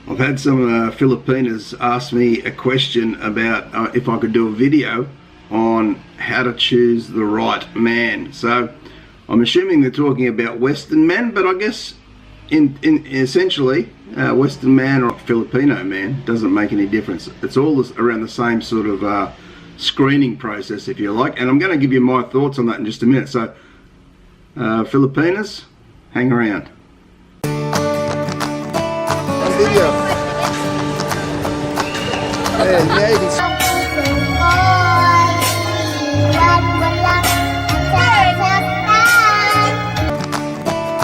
I've had some Filipinas ask me a question about if I could do a video on how to choose the right man. So I'm assuming they're talking about Western men, but I guess in essentially Western man or Filipino man doesn't make any difference. It's all around the same sort of screening process, if you like, and I'm going to give you my thoughts on that in just a minute. So Filipinas, hang around. Video.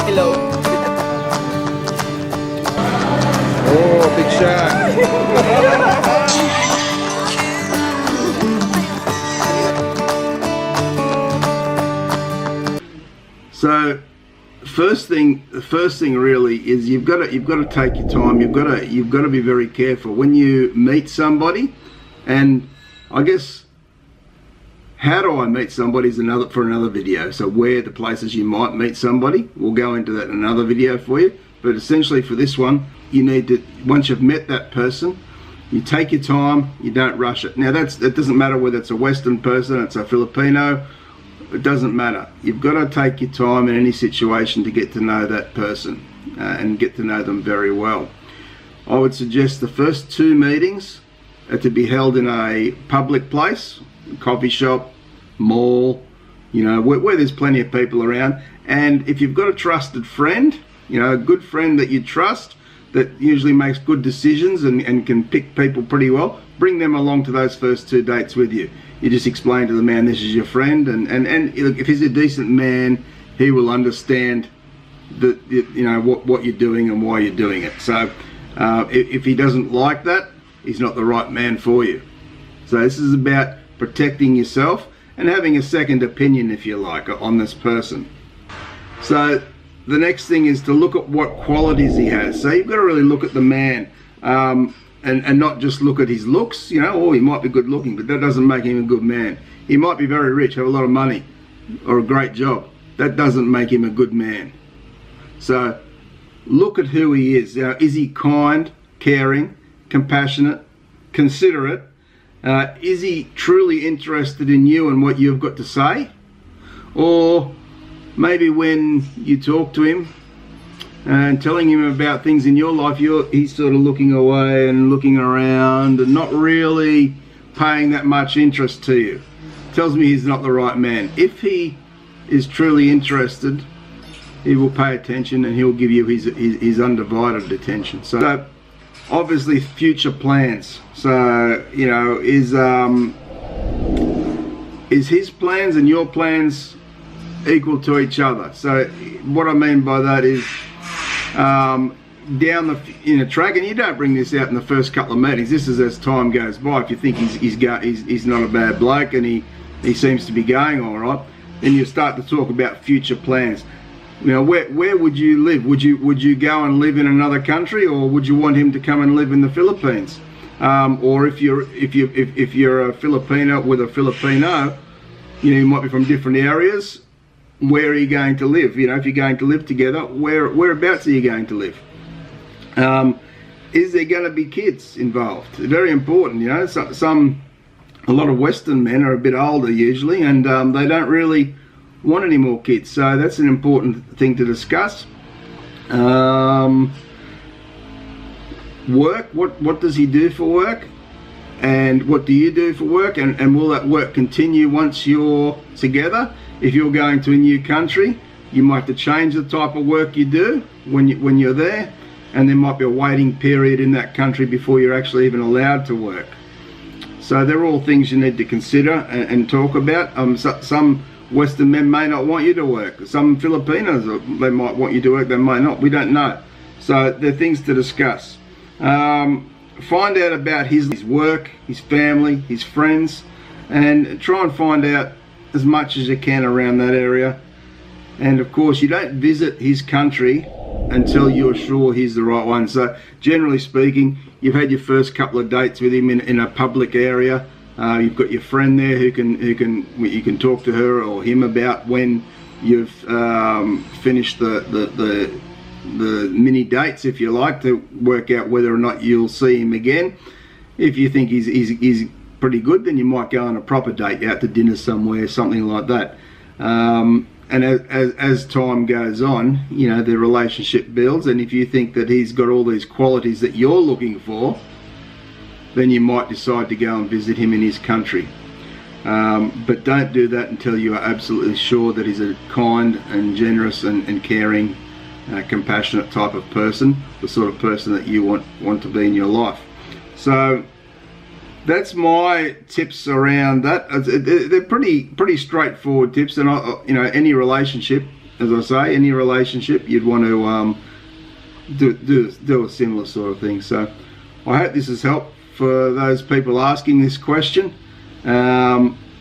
Hello. Oh, big shark. So the first thing really is you've got to take your time. You've got to be very careful when you meet somebody. And I guess how do I meet somebody is for another video. So where the places you might meet somebody, we'll go into that in another video for you. But essentially for this one, you need to, once you've met that person, you take your time, you don't rush it. Now that doesn't matter whether it's a Western person, it's a Filipino, it doesn't matter. You've got to take your time in any situation to get to know that person and get to know them very well. I would suggest the first 2 meetings are to be held in a public place, coffee shop, mall, you know, where there's plenty of people around. And if you've got a trusted friend, you know, a good friend that you trust, that usually makes good decisions and can pick people pretty well, bring them along to those first 2 dates with you. You just explain to the man this is your friend, and look, if he's a decent man, he will understand that, you know, what you're doing and why you're doing it. So if he doesn't like that, he's not the right man for you. So this is about protecting yourself and having a second opinion, if you like, on this person. So the next thing is to look at what qualities he has. So you've got to really look at the man. And not just look at his looks, you know, or he might be good looking, but that doesn't make him a good man. He might be very rich, have a lot of money, or a great job. That doesn't make him a good man. So look at who he is. Is he kind, caring, compassionate, considerate? Is he truly interested in you and what you've got to say? Or maybe when you talk to him and telling him about things in your life, he's sort of looking away and looking around and not really paying that much interest to you. Tells me he's not the right man. If he is truly interested, he will pay attention and he'll give you his undivided attention. So obviously future plans. So, you know, is his plans and your plans equal to each other? So what I mean by that is down the track, and you don't bring this out in the first couple of meetings. This is as time goes by. If you think he's not a bad bloke and he seems to be going all right, then you start to talk about future plans. You know, where would you live? Would you go and live in another country, or would you want him to come and live in the Philippines? Or if you're a Filipino with a Filipino, you know, you might be from different areas. Where are you going to live? You know, if you're going to live together, whereabouts are you going to live? Is there going to be kids involved? Very important, you know. A lot of Western men are a bit older usually, and they don't really want any more kids. So that's an important thing to discuss. Work. What does he do for work? And what do you do for work? And will that work continue once you're together? If you're going to a new country, you might have to change the type of work you do when you're there, and there might be a waiting period in that country before you're actually even allowed to work. So they're all things you need to consider and talk about. Some Western men may not want you to work. Some Filipinos, they might want you to work, they may not. We don't know. So they're things to discuss. Find out about his work, his family, his friends, and try and find out as much as you can around that area. And of course, you don't visit his country until you're sure he's the right one. So generally speaking, you've had your first couple of dates with him in a public area. You've got your friend there who you can talk to her or him about when you've finished the mini dates, if you like, to work out whether or not you'll see him again. If you think he's pretty good, then you might go on a proper date, out to dinner somewhere, something like that. And as time goes on, you know, the relationship builds, and if you think that he's got all these qualities that you're looking for, then you might decide to go and visit him in his country. But don't do that until you are absolutely sure that he's a kind and generous and caring, compassionate type of person, the sort of person that you want to be in your life. So that's my tips around that. They're pretty straightforward tips, and you know, any relationship, as I say, any relationship, you'd want to do a similar sort of thing. So I hope this has helped for those people asking this question.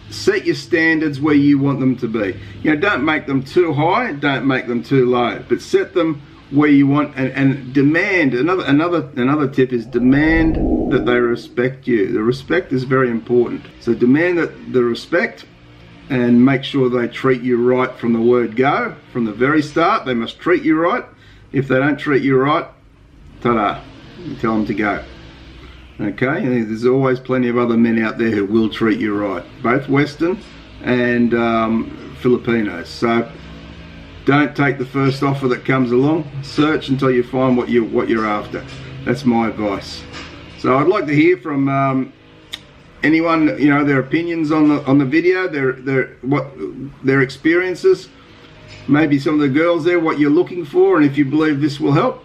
Set your standards where you want them to be. You know, don't make them too high, don't make them too low, but set them where you want, and demand. Another tip is demand that they respect you. The respect is very important. So demand the respect, and make sure they treat you right from the word go. From the very start, they must treat you right. If they don't treat you right, ta-da, you tell them to go. Okay, and there's always plenty of other men out there who will treat you right, both Western and Filipinos. So don't take the first offer that comes along. Search until you find what you're after. That's my advice. So I'd like to hear from anyone, you know, their opinions on the video, their experiences. Maybe some of the girls there, what you're looking for, and if you believe this will help.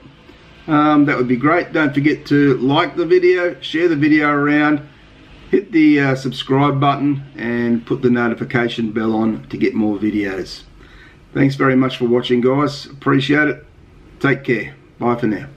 That would be great. Don't forget to like the video, share the video around, hit the subscribe button, and put the notification bell on to get more videos. Thanks very much for watching, guys. Appreciate it. Take care. Bye for now.